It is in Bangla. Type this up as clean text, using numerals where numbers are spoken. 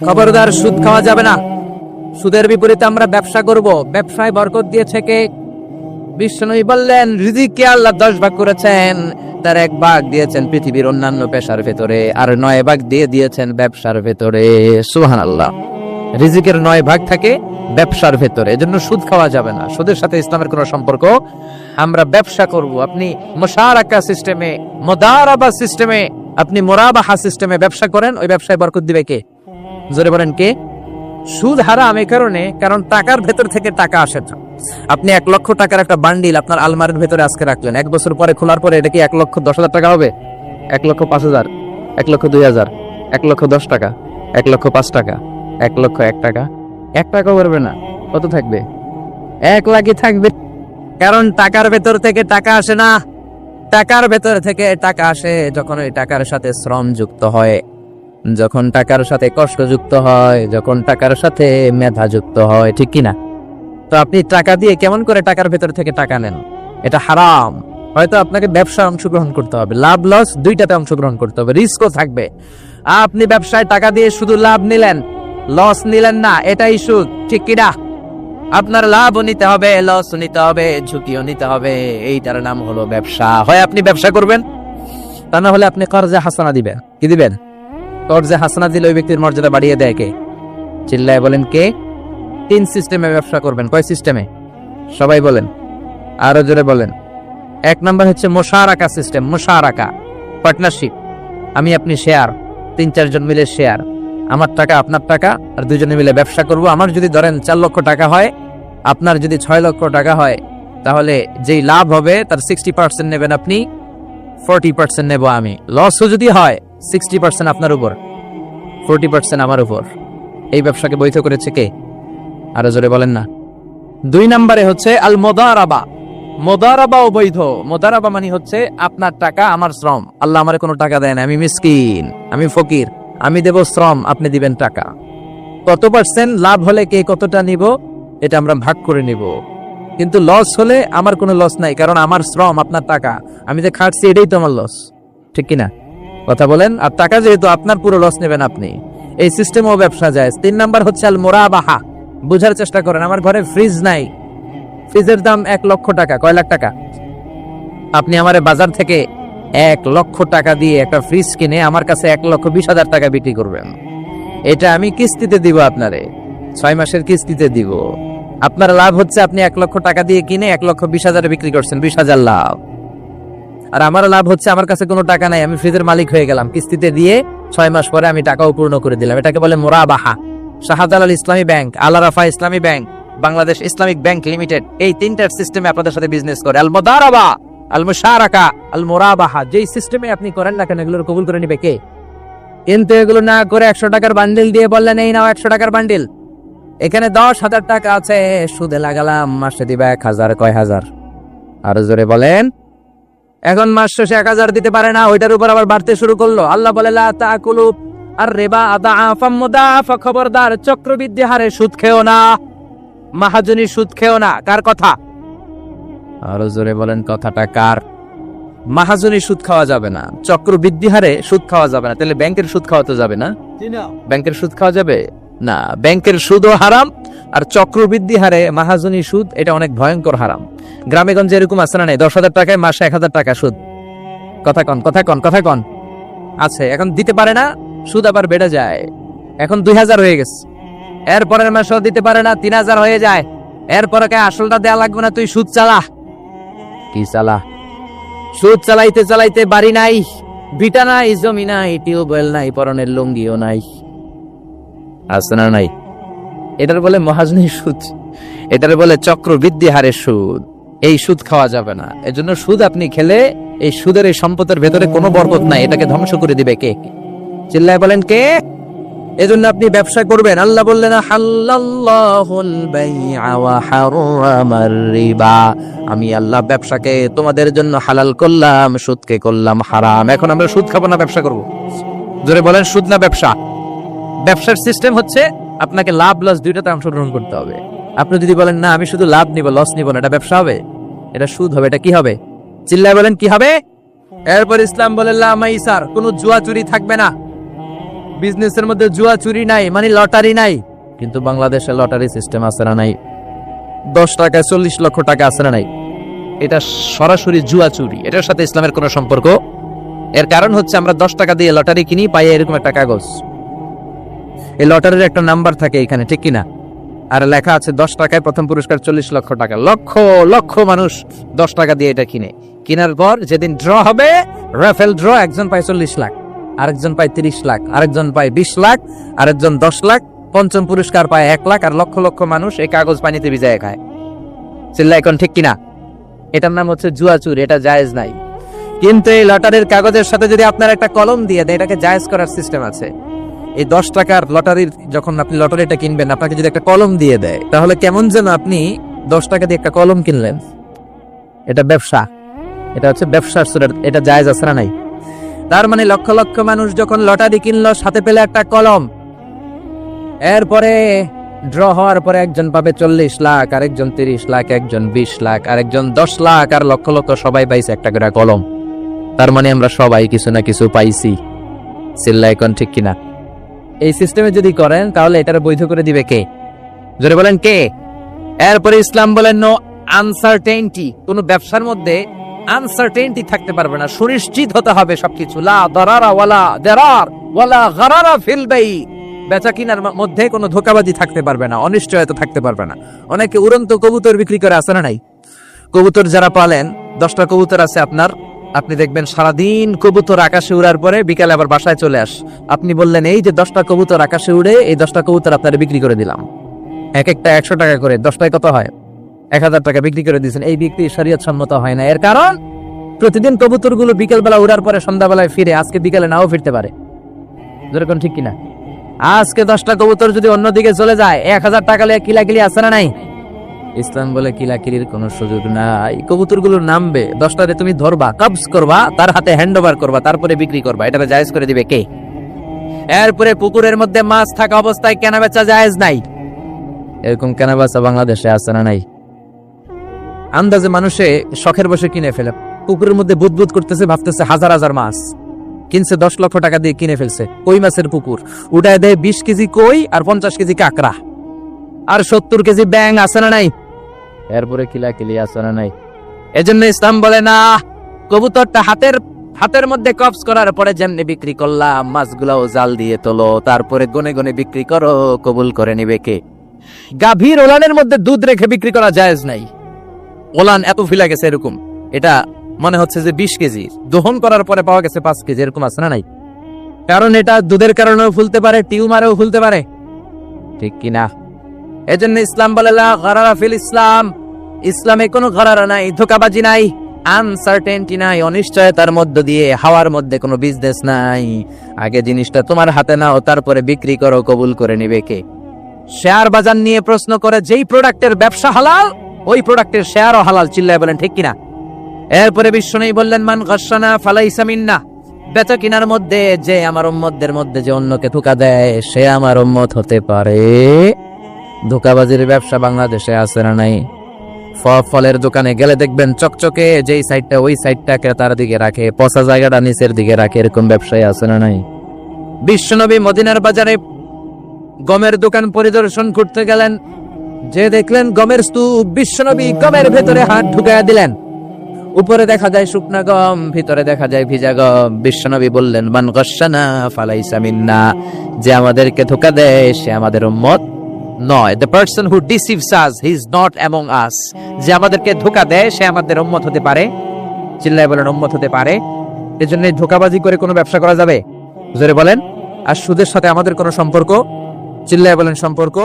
খবরদার, সুদ খাওয়া যাবে না। সুদের বিপরীতে আমরা ব্যবসা করব। ব্যবসায় বরকত দিয়েছে কে? বিষ্ণুই বললেন, রিজিককে আল্লাহ 10 ভাগ করেছেন, তার 1 ভাগ দিয়েছেন পৃথিবীর অন্যান্য পেশার ভেতরে, আর 9 ভাগ দিয়ে দিয়েছেন ব্যবসার ভেতরে। সুবহানাল্লাহ। রিজিকের 9 ভাগ থাকে ব্যবসার ভেতরে, এজন্য সুদ খাওয়া যাবে না। সুদের সাথে ইসলামের কোনো সম্পর্ক। আমরা ব্যবসা করব। আপনি মুশারাকা সিস্টেমে, মুদারাবা সিস্টেমে, আপনি মুরাবাহা সিস্টেমে ব্যবসা করেন, ওই ব্যবসায় বরকত দিবে কে? জোরে বলেন কে? সুদ হারাম এই কারণে, কারণ টাকার ভেতর থেকে টাকা আসে না। আপনি 1 লক্ষ টাকার একটা বান্ডিল আপনার আলমারির ভেতরে আজকে রাখলেন, 1 বছর পরে খোলার পরে এটা কি 1,10,000 টাকা হবে? 1,05,000, 1,02,000, 1,10 টাকা, 1,05 টাকা, 1,01 টাকা? 1 টাকাও করবে না। কত থাকবে? 1 লাখই থাকবে। কারণ টাকার ভেতর থেকে টাকা আসে না। টাকার ভেতর থেকে টাকা আসে যখন ওই টাকার সাথে শ্রম যুক্ত হয়, যখন টাকার সাথে কষ্ট যুক্ত হয়, যখন টাকার সাথে মেধা যুক্ত হয়, ঠিক কিনা? তো আপনি টাকা দিয়ে কেমন করে টাকার ভেতর থেকে টাকা নেন? এটা হারাম। হয়তো আপনাকে ব্যবসায় অংশগ্রহণ করতে হবে, লাভ লস দুইটাতে অংশগ্রহণ করতে হবে, রিস্কও থাকবে। আপনি ব্যবসায় টাকা দিয়ে শুধু লাভ নিলেন, লস নিলেন না, এটাই সুদ, ঠিক কিনা? আপনার লাভও নিতে হবে, লসও নিতে হবে, ঝুঁকিও নিতে হবে। এইটার নাম হলো ব্যবসা। হয় আপনি ব্যবসা করবেন, তা না হলে আপনি কর্জে হাসানা দিবেন। কি দিবেন? কর্জে হাসানা দিলে ওই ব্যক্তির মর্যাদা বাড়িয়ে দেয় কে? চিল্লায় বলেন কে? 3 সিস্টেমে ব্যবসা করবেন। কয় সিস্টেমে? সবাই বলেন, আরো জোরে বলেন। 1 নাম্বার হচ্ছে মুশারাকা সিস্টেম। মুশারাকা, পার্টনারশিপ। আমি আপনি শেয়ার, 3-4 জন মিলে শেয়ার, আমার টাকা আপনার টাকা, আর 2 জনে মিলে ব্যবসা করব। আমার যদি ধরেন 4 লক্ষ টাকা হয়, আপনার যদি 6 লক্ষ টাকা হয়, তাহলে যেই লাভ হবে তার 60% নেবেন আপনি, 40% নেব আমি। লসও যদি হয় 60% আপনার উপর, 40% আমার উপর। এই ব্যবসাকে বৈধ করেছে কে? আরো জোরে বলেন না। 2 নম্বরে হচ্ছে আল মুদারাবা। মুদারাবা অবৈধ। মুদারাবা মানে হচ্ছে আপনার টাকা আমার শ্রম। আল্লাহ আমারে কোনো টাকা দেয় না, আমি মিসকিন, আমি ফকির, আমি দেব শ্রম, আপনি দিবেন টাকা। কত পার্সেন্ট লাভ হলে কে কতটা নিব এটা আমরা ভাগ করে নিব। কিন্তু লস হলে আমার কোনো লস নাই, কারণ আমার শ্রম আপনার টাকা, আমি যে খাটছি এটাই তো আমার লস, ঠিক কিনা? কথা বলেন। আর টাকা যেহেতু আপনার, পুরো লস নেবেন আপনি। এই সিস্টেমও ব্যবসা যায়। 3 নাম্বার হচ্ছে আল মুরাবাহা। বুঝার চেষ্টা করেন। আমার ঘরে ফ্রিজ নাই, ফ্রিজের দাম 1 লক্ষ টাকা। কয় লাখ টাকা? আপনি আমারে বাজার থেকে 1 লক্ষ টাকা দিয়ে একটা ফ্রিজ কিনে আমার কাছে 1,20,000 টাকা বিক্রি করবেন। এটা আমি কিস্তিতে দিব আপনারে, 6 মাসের কিস্তিতে দিব। আপনার লাভ হচ্ছে আপনি 1 লক্ষ টাকা দিয়ে কিনে 1,20,000 বিক্রি করছেন, 20,000 লাভ। আর আমার লাভ হচ্ছে আমার কাছে কোনো টাকা নাই, আমি ফ্রিজের মালিক হয়ে গেলাম, কিস্তিতে দিয়ে 6 মাস পরে আমি টাকাও পূর্ণ করে দিলাম। এটাকে বলে মুরাবাহা। শাহজালাল ইসলামী ব্যাংক, আল রাফা ইসলামী bank, Bangladesh Islamic bank limited, এই 3টার সিস্টেমে আপনাদের সাথে বিজনেস করে। আল মুদারাবা, আল মুশারাকা, আল মুরাবাহা, যেই সিস্টেমে আপনি করেন না কেন এগুলো কবুল করে নিবে কে? কিন্তু এগুলো না করে 100 টাকার বান্ডিল দিয়ে বললেন এই নাও 100 টাকার বান্ডিল, এখানে 10,000 টাকা আছে, সুদে লাগালাম, মাসে দিবা 1,000। কয় হাজার? আরো জোরে বলেন। এখন মাস শেষে 1,000 দিতে পারে না, ওইটার উপর আবার বাড়তে শুরু করলো। আল্লাহ বলে লা তাকুলু আর রিবা আদাআফাম মুদাআফা, খবরদার চক্রবৃদ্ধি হারে সুদ খেও না, মাহাজনী সুদ খেও না। কার কথা? আরো জোরে বলেন, কথাটা কার? মাহাজনী সুদ খাওয়া যাবে না, চক্রবৃদ্ধি হারে সুদ খাওয়া যাবে না। তাহলে ব্যাংকের সুদ খাওয়া তো যাবে না? ব্যাংকের সুদ খাওয়া যাবে না। ব্যাংকের সুদও হারাম, আর চক্রবৃদ্ধি হারে মাহাজনী সুদ, এটা অনেক ভয়ঙ্কর হারাম। গ্রামে গঞ্জে এরকম আছে না নাই? 10,000 টাকায় মাসে 1,000 টাকা সুদ। কথা কন, কথা কন, কথা কন। আছে। এখন দিতে পারে না, সুদ আবার বেড়ে যায়। এখন 2,000 হয়ে গেছে, এরপরের মাসেও দিতে পারে না, 3,000 হয়ে যায়। এরপরে কে আসলটা দেয়া লাগবে না, তুই সুদ চালা। কি চালা? সুদ চালাইতে চালাইতে বাড়ি নাই, ভিটা নাই, জমি নাই, টিউবওয়েল নাই, পরনের লুঙ্গিও নাই। আছে না নাই? এটার বলে মহাজনী সুদ, এটার বলে চক্রবৃদ্ধি হারে সুদ। এই সুদ খাওয়া যাবে না। এজন্য সুদ আপনি খেলে এই সুদের, এই সম্পদের ভেতরে কোনো বরকত নাই, এটাকে ধ্বংস করে দিবে কে? চিল্লায় বলেন কে? এজন্য আপনি ব্যবসা করবেন। আল্লাহ বললেন হাল্লাল্লাহুল বাইআ ওয়া হারামার রিবা, আমি আল্লাহ ব্যবসাকে তোমাদের জন্য হালাল করলাম, সুদকে করলাম হারাম। এখন আমরা সুদ খাবো না, ব্যবসা করব। জোরে বলেন, সুদ না ব্যবসা? ব্যবসার সিস্টেম হচ্ছে আপনাকে লাভ লস দুইটাতে অংশগ্রহণ করতে হবে। আপনি যদি বলেন না আমি শুধু লাভ নিব, লস নিব না, এটা ব্যবসা হবে? এটা সুদ হবে। এটা কি হবে? চিল্লায় বলেন কি হবে? এরপর ইসলাম বলে লা মাইসার, কোনো জুয়া চুরি থাকবে না। বিজনেসের মধ্যে জুয়া চুরি নাই, মানে লটারি নাই, কিন্তু বাংলাদেশে লটারি সিস্টেম আছে না নাই? 10 টাকায় 40 লক্ষ টাকা আছে না নাই? এটা সরাসরি জুয়া চুরি, এটার সাথে ইসলামের কোনো সম্পর্ক। এর কারণ হচ্ছে আমরা 10 টাকা দিয়ে লটারি কিনি, পাই এরকম একটা কাগজ, এই লটারির একটা নাম্বার থাকে এখানে, ঠিক কিনা? আর লেখা আছে 10 টাকায় প্রথম পুরস্কার 40 লক্ষ টাকা। লক্ষ লক্ষ মানুষ 10 টাকা দিয়ে এটা কিনে, কেনার পর যেদিন ড্র হবে, রাফেল ড্র, একজন পায় 40 লাখ, আরেকজন পায় 30 লাখ, আরেকজন পায় 20 লাখ, আরেকজন 10 লাখ, পঞ্চম পুরস্কার পায় 1 লাখ, আর লক্ষ লক্ষ মানুষ এই কাগজ পানিতে ভিজায় খায়। চিল্লা এখন, ঠিক কিনা? এটার নাম হচ্ছে জুয়া চুরি, এটা জায়েজ নাই। কিন্তু এই লটারির কাগজের সাথে যদি আপনার একটা কলম দিয়ে দেয়, এটাকে জায়েজ করার সিস্টেম আছে। এই 10 টাকার লটারির, যখন আপনি লটারিটা কিনবেন, আপনাকে যদি একটা কলম দিয়ে দেয়, তাহলে কেমন যেন আপনি 10 টাকা দিয়ে একটা কলম কিনলেন। এটা ব্যবসা, এটা হচ্ছে ব্যবসার সুরে, এটা জায়েজ আছে না নাই? তার মানে লক্ষ লক্ষ মানুষ যখন লটারি কিনলো, সাথে পেলে একটা কলম, এরপরে ড্র হওয়ার পরে একজন পাবে 40 লাখ, আরেকজন 30 লাখ, একজন 20 লাখ, আরেকজন 10 লাখ, আর লক্ষ লক্ষ সবাই পাইছে একটা করে কলম। তার মানে আমরা সবাই কিছু না কিছু পাইছি। চিল্লা এখন, ঠিক কিনা? এই সিস্টেমে যদি করেন, তাহলে এটার বৈধ করে দিবে কে? জোরে বলেন, কে? এরপরে ইসলাম বলেন নো আনসার্টেইনটি। কোন ব্যবসার মধ্যে আনসার্টেইনটি থাকতে পারবে না, সুনিশ্চিত হতে হবে সবকিছু। লা দারারা ওয়ালা দারার ওয়ালা গারারা ফিল বাই। বেচা কিনার মধ্যে কোনো ধোঁকাবাজি থাকতে পারবে না, অনিশ্চয়তা থাকতে পারবে না। অনেকে উড়ন্ত কবুতর বিক্রি করে, আছে না নাই? কবুতর যারা পালেন, 10টা কবুতর আছে আপনার, আপনি দেখবেন সারাদিন কবুতর আকাশে উড়ার পরে বিকালে আবার বাসায় চলে আস। আপনি বললেন এই যে 10টা কবুতর আকাশে উড়ে, এই 10টা কবুতর আপনারা বিক্রি করে দিলাম, এক একটা 100 টাকা করে, 10টায় কত হয়? 1000 টাকা বিক্রি করে দিয়েছেন। এই বিক্রি শরীয়ত সম্মত হয় না। এর কারণ প্রতিদিন কবুতরগুলো বিকেলবেলা উড়ার পরে সন্ধ্যাবেলায় ফিরে, আজকে বিকেলে নাও ফিরতে পারে। যেরকম, ঠিক কিনা? আজকে 10টা কবুতর যদি অন্যদিকে চলে যায়, 1000 টাকা লিয়ে কিলাকিলি আছে না নাই? ইসলাম বলে কিলাকিলির কোনো সুযোগ নাই। কবুতরগুলো নামবে, 10টারে তুমি ধরবা, কবজ করবা, তার হাতে হ্যান্ড ওভার করবা, তারপরে বিক্রি করবা। এটা জায়েজ করে দিবে কে? এরপরে পুকুরের মধ্যে মাছ থাকা অবস্থায় কেনা বেচা জায়েজ নাই। এরকম কেনা বেচা বাংলাদেশে আছে না নাই? আন্দাজে মানুষে শখের বসে কিনে ফেলে, পুকুরের মধ্যে বুদবুদ করতেছে, ভাবতেছে হাজার হাজার মাছ কিনছে, 10 লক্ষ টাকা দিয়ে কিনে ফেলছে। কই মাছের পুকুর, উঠায় দেয় 20 কেজি কই আর 50 কেজি কাঁকড়া আর 70 কেজি ব্যাং, আছে না নাই? এরপরে কিলাকিলি আছে না নাই? এজন্য ইসলাম বলে না, কবুতরটা হাতের মধ্যে কবজ করার পরে যেমনি বিক্রি করলাম, মাছগুলাও জাল দিয়ে তোলো, তারপরে গনে গনে বিক্রি করো, কবুল করে নিবে কে? গাভীর ওলানের মধ্যে দুধ রেখে বিক্রি করা জায়েজ নাই। ওলান এত ফিলা গেছে, এরকম, এটা মনে হচ্ছে যে 20 কেজি, দহন করার পরে পাওয়া গেছে 5 কেজি, এরকম আছে না নাই? কারণ এটা দুধের কারণেও ফুলতে পারে, টিউমারেও ফুলতে পারে, ঠিক কিনা? এজন্য ইসলাম বলে লা গারারা ফিল ইসলাম। ইসলামে কোনো গারারা নাই, ধোঁকাবাজি নাই, আনসার্টেনটি নাই, অনিশ্চয়তার মধ্য দিয়ে, হাওয়ার মধ্যে কোনো বিজনেস নাই। আগে জিনিসটা তোমার হাতে নাও, তারপরে বিক্রি করো, কবুল করে নিবে কে? শেয়ার বাজার নিয়ে প্রশ্ন করে, যেই প্রোডাক্টের ব্যবসা হালাল, ওই প্রোডাক্টের শেয়ারও হালাল। চিল্লায় বলেন, ঠিক কিনা? এরপরে বিশ্বনবী বললেন, মান গাশশানা ফালাইসা মিন্না। বেচা কিনার মধ্যে যে আমার উম্মতদের মধ্যে যে অন্যকে ধোঁকা দেয়, সে আমার উম্মত হতে পারে। ধোঁকাবাজির ব্যবসা বাংলাদেশে আছে না নাই? ফলের দোকানে গেলে দেখবেন চকচকে যেই সাইডটা, ওই সাইডটা ক্রেতার দিকে রাখে, পচা জায়গাটা নিচের দিকে রাখে, এরকম ব্যবসায় আছে না নাই? বিশ্বনবী মদিনার বাজারে গমের দোকান পরিদর্শন করতে গেলেন, যে দেখলেন গমের স্তূপ, বিশ্বনবী গমের ভেতরে হাত ঢুকাইয়া দিলেন। উপরে দেখা যায় শুকনা গম, ভিতরে দেখা যায় ভিজা গম। বিশ্বনবী বললেন, মান গাশশানা ফালাইসা মিন্না। যে আমাদেরকে ধোঁকা দেয়, সে আমাদের উম্মত নয়। The person who deceives us, he is not among us. যে আমাদেরকে ধোঁকা দেয়, সে আমাদের উম্মত হতে পারে। চিল্লায় বলেন, উম্মত হতে পারে। এজন্য ধোঁকাবাজি করে কোনো ব্যবসা করা যাবে? জোরে বলেন। আর সুদের সাথে আমাদের কোনো সম্পর্ক? চিল্লায় বলেন, সম্পর্ক